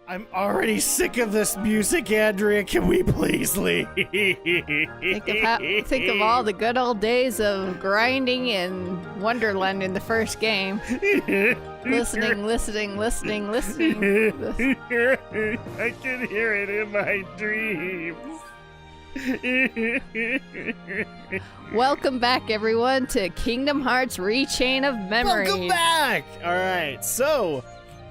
I'm already sick of this music, Andrea. Can we please leave? Think of all the good old days of grinding in Wonderland in the first game. Listening. I can hear it in my dreams. Welcome back, everyone, to Kingdom Hearts Rechain of Memories. Welcome back! Alright, so...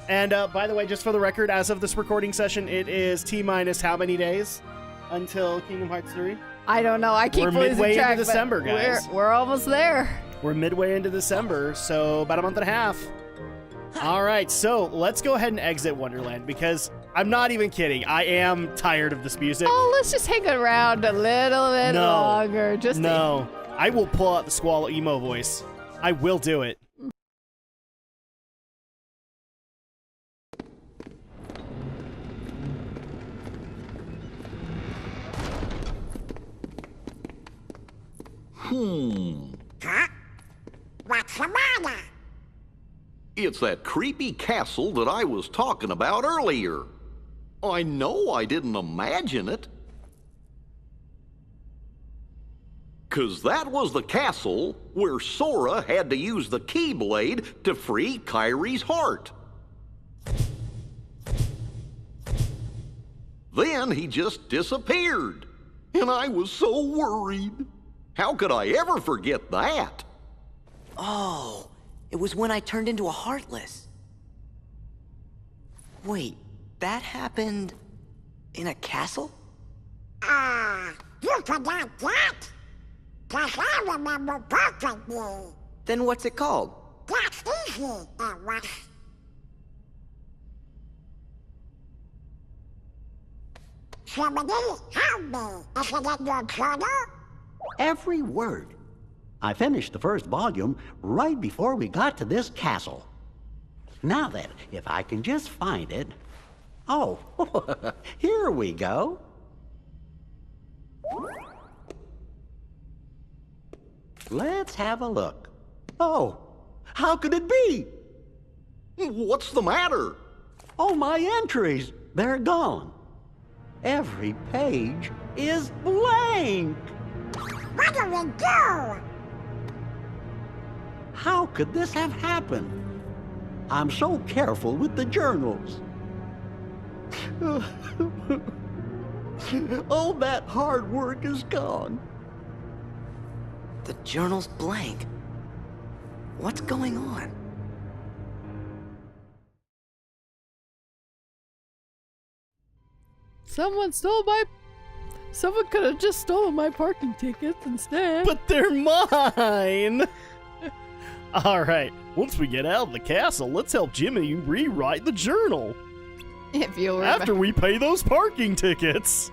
And by the way, just for the record, as of this recording session, it is T-minus how many days until Kingdom Hearts 3? I don't know. I keep We're losing midway track, into December, guys. We're almost there. We're midway into December, so about a month and a half. All right, so let's go ahead and exit Wonderland because I'm not even kidding. I am tired of this music. Oh, let's just hang around a little bit longer. No, I will pull out the Squall emo voice. I will do it. Huh? What's the matter? It's that creepy castle that I was talking about earlier. I know I didn't imagine it. 'Cause that was the castle where Sora had to use the Keyblade to free Kairi's heart. Then he just disappeared, and I was so worried. How could I ever forget that? Oh, it was when I turned into a Heartless. Wait, that happened in a castle? You forgot that? 'Cause I remember perfectly. Then what's it called? That's easy, it was. Somebody help me. Is it in your journal? Every word. I finished the first volume right before we got to this castle. Now then, if I can just find it... Oh, here we go. Let's have a look. Oh, how could it be? What's the matter? Oh, my entries, they're gone. Every page is blank. What do we do? How could this have happened? I'm so careful with the journals. All that hard work is gone. The journal's blank. What's going on? Someone could have just stolen my parking tickets instead. But they're mine! Alright, once we get out of the castle, let's help Jimmy rewrite the journal. If you'll After we pay those parking tickets.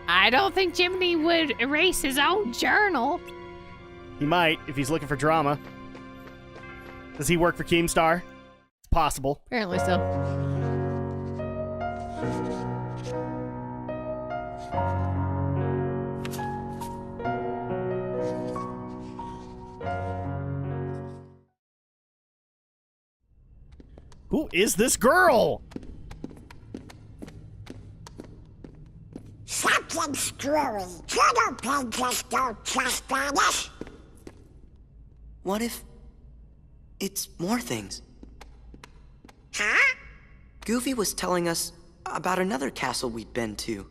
I don't think Jiminy would erase his own journal. He might, if he's looking for drama. Does he work for Keemstar? It's possible. Apparently so. Who is this girl? Something screwy. Journal pages don't just vanish. What if it's more things? Huh? Goofy was telling us about another castle we'd been to,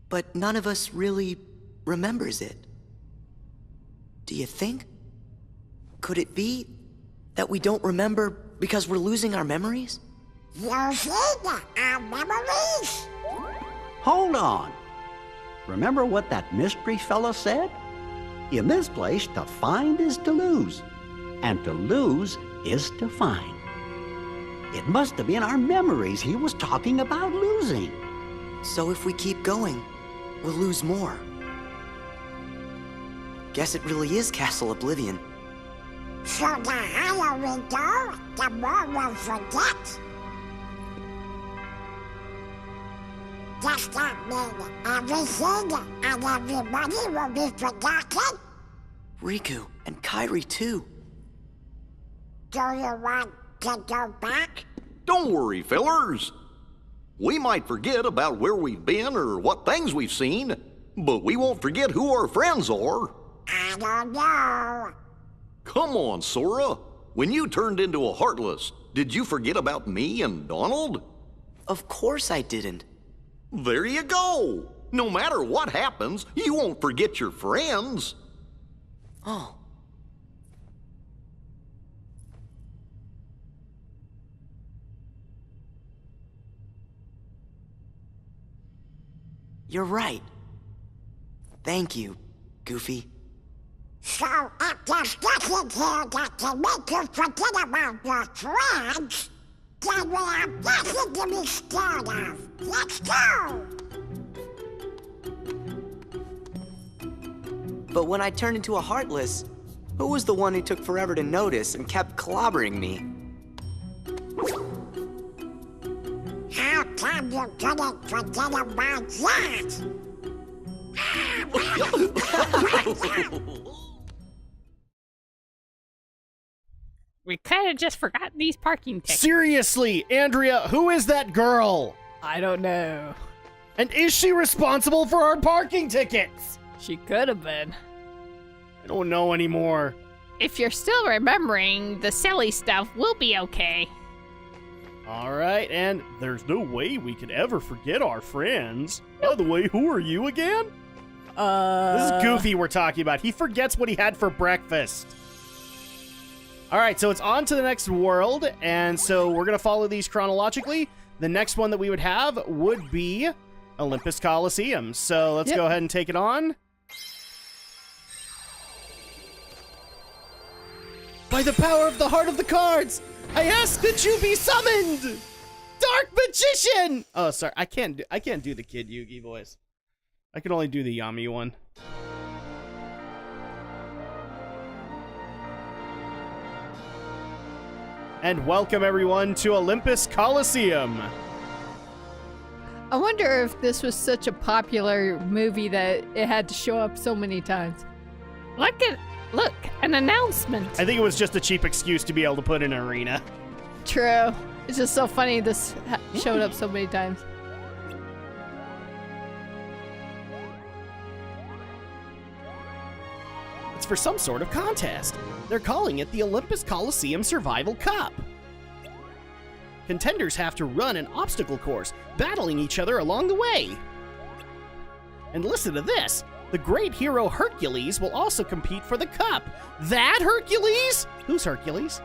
but none of us really remembers it. Do you think? Could it be that we don't remember because we're losing our memories? Losing our memories? Hold on. Remember what that mystery fella said? In this place, to find is to lose, and to lose is to find. It must have been our memories he was talking about losing. So if we keep going, we'll lose more. Guess it really is Castle Oblivion. So the higher we go, the more we'll forget. Does that mean everything and everybody will be forgotten? Riku and Kairi too. Do you want to go back? Don't worry, fellers. We might forget about where we've been or what things we've seen, but we won't forget who our friends are. I don't know. Come on, Sora. When you turned into a Heartless, did you forget about me and Donald? Of course I didn't. There you go. No matter what happens, you won't forget your friends. Oh. You're right. Thank you, Goofy. So if there's nothing here that can make you forget about your friends, then we have nothing to be scared of. Let's go! But when I turned into a Heartless, who was the one who took forever to notice and kept clobbering me? How come you couldn't forget about that? We kind of just forgot these parking tickets. Seriously, Andrea, who is that girl? I don't know. And is she responsible for our parking tickets? She could have been. I don't know anymore. If you're still remembering the silly stuff, we'll be okay. All right, and there's no way we could ever forget our friends. By the way, who are you again? This is Goofy we're talking about. He forgets what he had for breakfast. All right, so it's on to the next world, and so we're going to follow these chronologically. The next one that we would have would be Olympus Coliseum. So let's go ahead and take it on. By the power of the heart of the cards, I ask that you be summoned! Dark Magician! Oh, sorry, I can't do the Kid Yugi voice. I can only do the Yami one. And welcome everyone to Olympus Coliseum. I wonder if this was such a popular movie that it had to show up so many times. Look, an announcement. I think it was just a cheap excuse to be able to put in an arena. True. It's just so funny this showed up so many times. It's for some sort of contest. They're calling it the Olympus Coliseum Survival Cup. Contenders have to run an obstacle course, battling each other along the way. And listen to this. The great hero Hercules will also compete for the cup. That Hercules? Who's Hercules?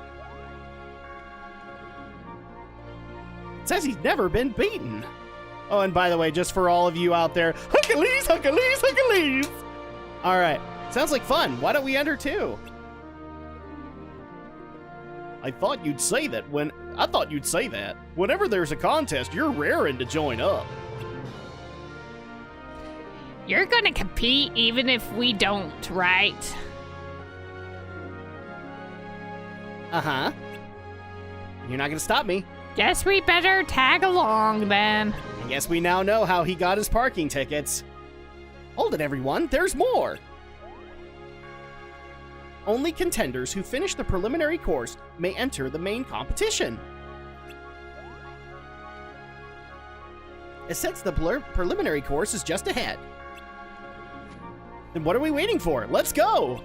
It says he's never been beaten. Oh, and by the way, just for all of you out there, Hercules, Hercules, Hercules! All right, sounds like fun. Why don't we enter too? I thought you'd say that. Whenever there's a contest, you're raring to join up. You're gonna compete even if we don't, right? Uh-huh. You're not gonna stop me. Guess we better tag along then. I guess we now know how he got his parking tickets. Hold it, everyone. There's more. Only contenders who finish the preliminary course may enter the main competition. It says the preliminary course is just ahead. Then what are we waiting for? Let's go!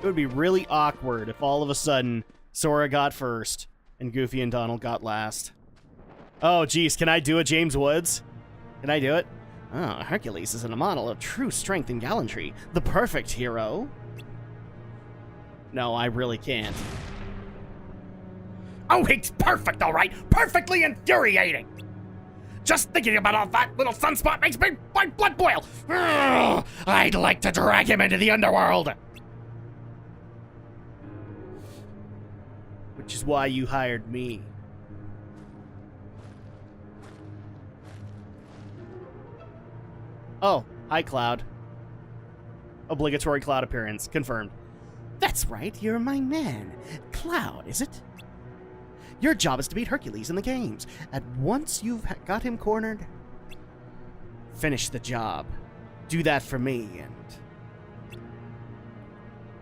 It would be really awkward if all of a sudden Sora got first and Goofy and Donald got last. Oh, geez, can I do it, James Woods? Can I do it? Oh, Hercules is a model of true strength and gallantry. The perfect hero. No, I really can't. Oh, he's perfect, all right. Perfectly infuriating. Just thinking about all that little sunspot makes my blood boil. Ugh, I'd like to drag him into the underworld. Which is why you hired me. Oh, hi, Cloud. Obligatory Cloud appearance. Confirmed. That's right, you're my man. Cloud, is it? Your job is to beat Hercules in the games. And once you've got him cornered, finish the job. Do that for me, and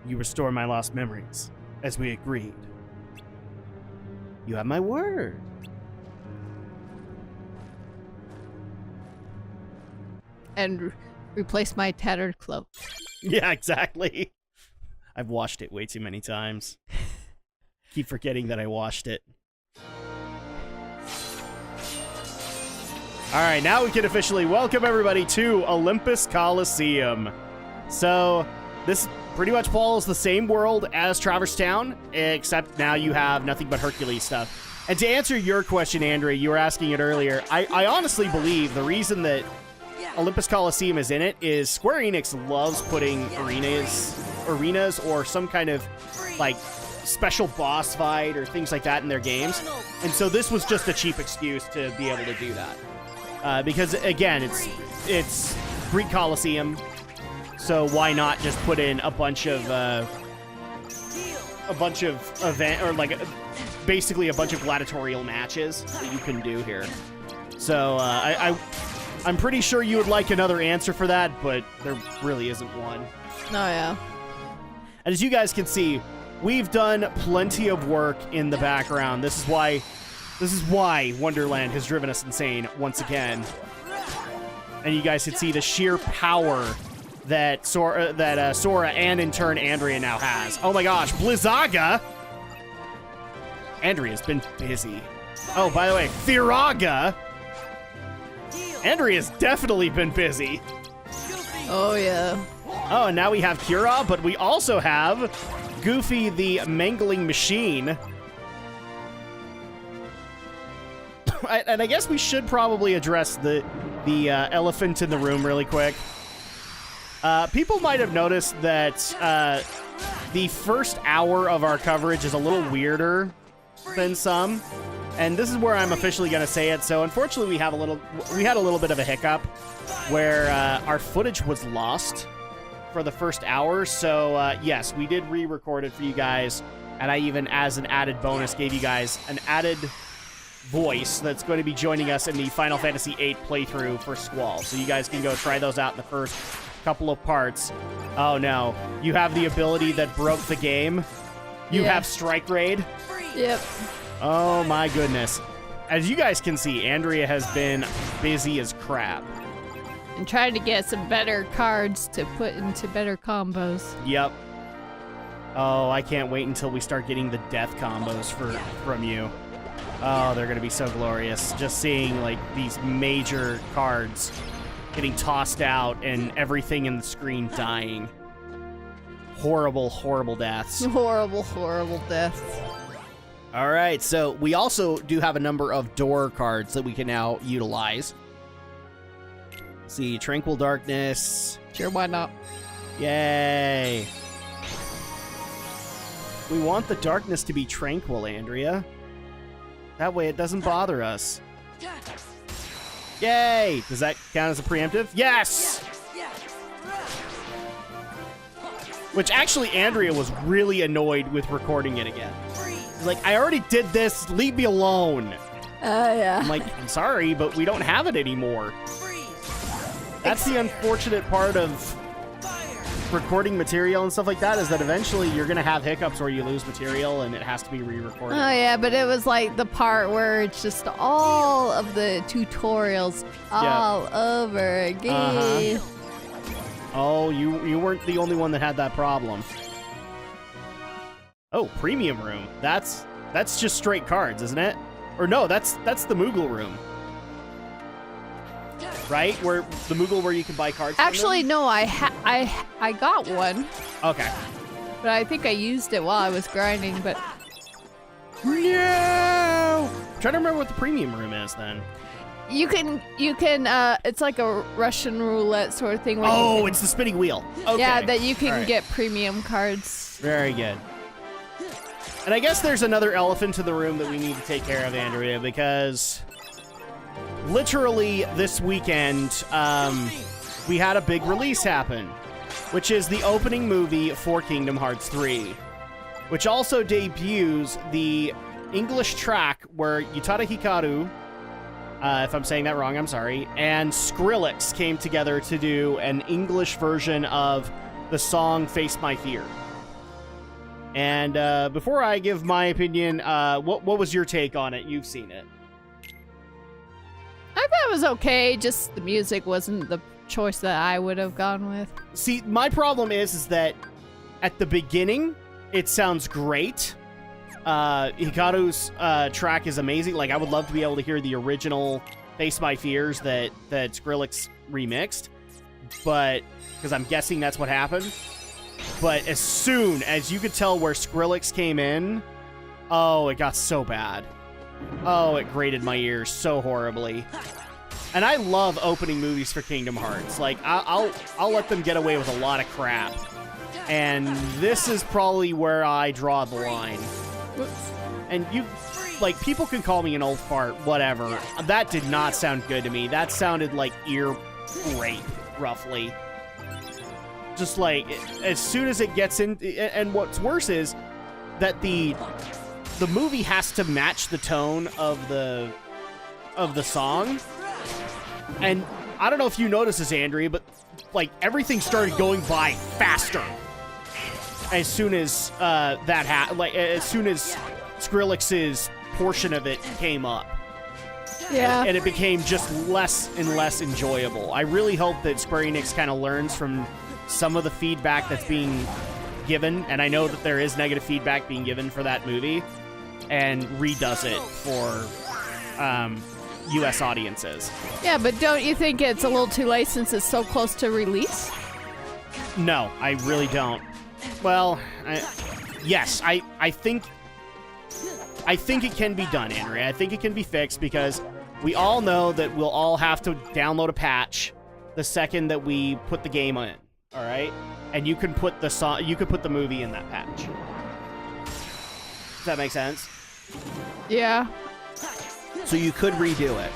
you restore my lost memories, as we agreed. You have my word. and replace my tattered cloak. Yeah, exactly. I've watched it way too many times. Keep forgetting that I watched it. All right, now we can officially welcome everybody to Olympus Coliseum. So this pretty much follows the same world as Traverse Town, except now you have nothing but Hercules stuff. And to answer your question, Andrea, you were asking it earlier, I honestly believe the reason that Olympus Coliseum is in it is Square Enix loves putting arenas or some kind of like special boss fight or things like that in their games. And so this was just a cheap excuse to be able to do that. Because again, it's Greek Coliseum, so why not just put in a bunch of event or like basically a bunch of gladiatorial matches that you can do here. So I'm pretty sure you would like another answer for that, but there really isn't one. Oh yeah. And as you guys can see, we've done plenty of work in the background. This is why Wonderland has driven us insane once again. And you guys can see the sheer power that Sora and in turn Andrea now has. Oh my gosh, Blizzaga! Andrea's been busy. Oh, by the way, Firaga! Andrea's definitely been busy. Oh yeah. Oh, and now we have Kira, but we also have Goofy the Mangling Machine. And I guess we should probably address the elephant in the room really quick. People might have noticed that the first hour of our coverage is a little weirder than some, and this is where I'm officially going to say it. So unfortunately, we had a little bit of a hiccup where our footage was lost for the first hour. So yes, we did re-record it for you guys, and I even, as an added bonus, gave you guys an added voice that's going to be joining us in the Final Fantasy VIII playthrough for Squall. So you guys can go try those out in the first couple of parts. Oh no, you have the ability that broke the game. You have Strike Raid. Yep. Oh my goodness. As you guys can see, Andrea has been busy as crap. And trying to get some better cards to put into better combos. Yep. Oh, I can't wait until we start getting the death combos from you. Oh, they're going to be so glorious. Just seeing, like, these major cards getting tossed out and everything in the screen dying. Horrible, horrible deaths. Horrible, horrible deaths. All right, so we also do have a number of door cards that we can now utilize. Let's see, Tranquil Darkness. Sure, why not? Yay. We want the darkness to be tranquil, Andrea. That way it doesn't bother us. Yay! Does that count as a preemptive? Yes! Which actually Andrea was really annoyed with recording it again. She's like, I already did this, leave me alone. Yeah. I'm like, I'm sorry, but we don't have it anymore. That's the unfortunate part of recording material and stuff like that, is that eventually you're going to have hiccups where you lose material and it has to be re-recorded. Oh yeah, but it was like the part where it's just all of the tutorials all over again. Uh-huh. Oh, you weren't the only one that had that problem. Oh, premium room. That's just straight cards, isn't it? Or no, that's the Moogle room. Right? Where the Moogle where you can buy cards. Actually, no, I got one. Okay. But I think I used it while I was grinding, but no. I'm trying to remember what the premium room is then. you can it's like a Russian roulette sort of thing. Where Oh, it's the spinning wheel. Okay. Yeah, that you can All right. get premium cards. Very good. And I guess there's another elephant in the room that we need to take care of, Andrea, because literally this weekend, we had a big release happen, which is the opening movie for Kingdom Hearts 3, which also debuts the English track where Utada Hikaru, if I'm saying that wrong, I'm sorry, and Skrillex came together to do an English version of the song Face My Fear. And before I give my opinion, what was your take on it? You've seen it. I thought it was okay, just the music wasn't choice that I would have gone with. See, my problem is that at the beginning, it sounds great. Hikaru's track is amazing. Like, I would love to be able to hear the original Face My Fears that Skrillex remixed, but because I'm guessing that's what happened. But as soon as you could tell where Skrillex came in, oh, it got so bad. Oh, it grated my ears so horribly. And I love opening movies for Kingdom Hearts. Like, I'll let them get away with a lot of crap. And this is probably where I draw the line. And you, like, people can call me an old fart, whatever. That did not sound good to me. That sounded like ear rape, roughly. Just like, as soon as it gets in, and what's worse is that the movie has to match the tone of the song. And I don't know if you noticed this, Andrea, but like everything started going by faster as soon as as soon as Skrillex's portion of it came up. Yeah. And it became just less and less enjoyable. I really hope that Square Enix kind of learns from some of the feedback that's being given, and I know that there is negative feedback being given for that movie, and redoes it for U.S. audiences. Yeah, but don't you think it's a little too late since it's so close to release? No, I really don't. Well, yes, I think it can be done, Andrea. I think it can be fixed because we all know that we'll all have to download a patch the second that we put the game in. All right, and you can put the movie in that patch. Does that make sense? Yeah. So you could redo it,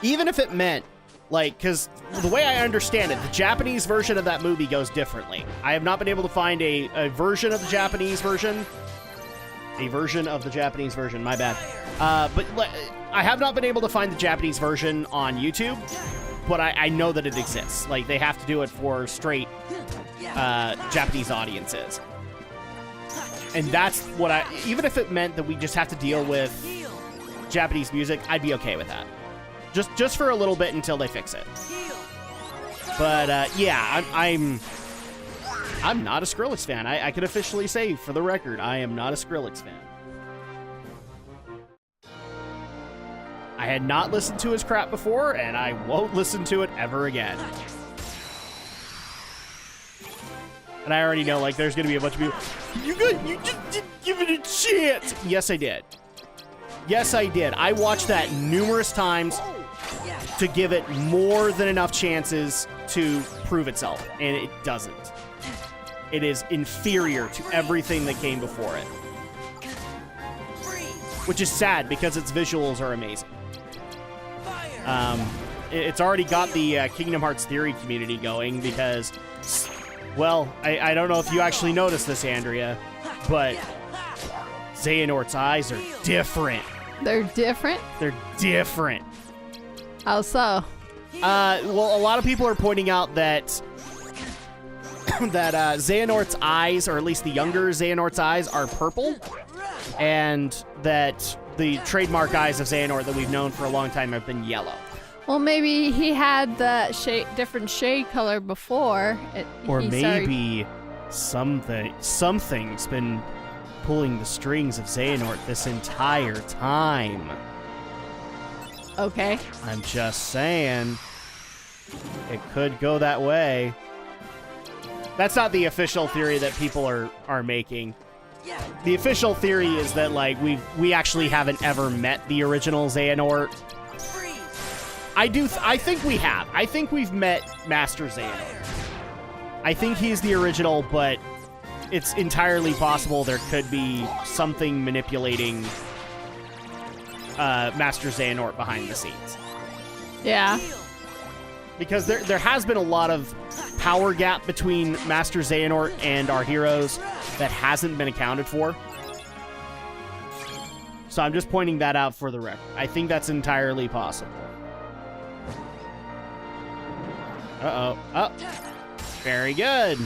even if it meant, like, because the way I understand it, the Japanese version of that movie goes differently. I have not been able to find a version of the Japanese version. A version of the Japanese version. My bad. But I have not been able to find the Japanese version on YouTube. But I know that it exists. Like, they have to do it for straight Japanese audiences. And that's what even if it meant that we just have to deal with Japanese music, I'd be okay with that. Just for a little bit until they fix it. But, yeah, I'm not a Skrillex fan. I can officially say, for the record, I am not a Skrillex fan. I had not listened to his crap before, and I won't listen to it ever again. And I already know, like, there's gonna be a bunch of people, you just didn't give it a chance! Yes, I did. Yes, I did. I watched that numerous times to give it more than enough chances to prove itself, and it doesn't. It is inferior to everything that came before it. Which is sad, because its visuals are amazing. It's already got the Kingdom Hearts theory community going because, well, I don't know if you actually noticed this, Andrea, but Xehanort's eyes are different. They're different? They're different. How so? Well, a lot of people are pointing out that Xehanort's eyes, or at least the younger Xehanort's eyes, are purple, and that the trademark eyes of Xehanort that we've known for a long time have been yellow. Well, maybe he had the different shade color before. Or maybe something's been pulling the strings of Xehanort this entire time. Okay. I'm just saying. It could go that way. That's not the official theory that people are making. The official theory is that, like, we actually haven't ever met the original Xehanort. I think we have. I think we've met Master Xehanort. I think he's the original, but it's entirely possible there could be something manipulating Master Xehanort behind the scenes. Yeah. Because there has been a lot of power gap between Master Xehanort and our heroes that hasn't been accounted for. So I'm just pointing that out for the record. I think that's entirely possible. Uh-oh. Oh. Very good.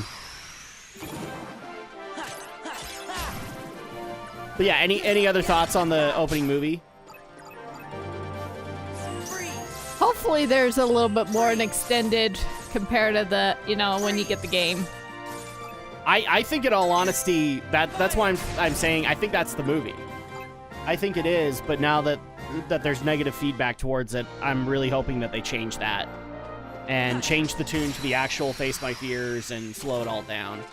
But yeah, any other thoughts on the opening movie? hopefully there's a little bit more an extended compared to the, when you get the game. I think in all honesty, that's why I'm saying I think that's the movie. I think it is, but now that there's negative feedback towards it, I'm really hoping that they change that. And change the tune to the actual Face My Fears and slow it all down.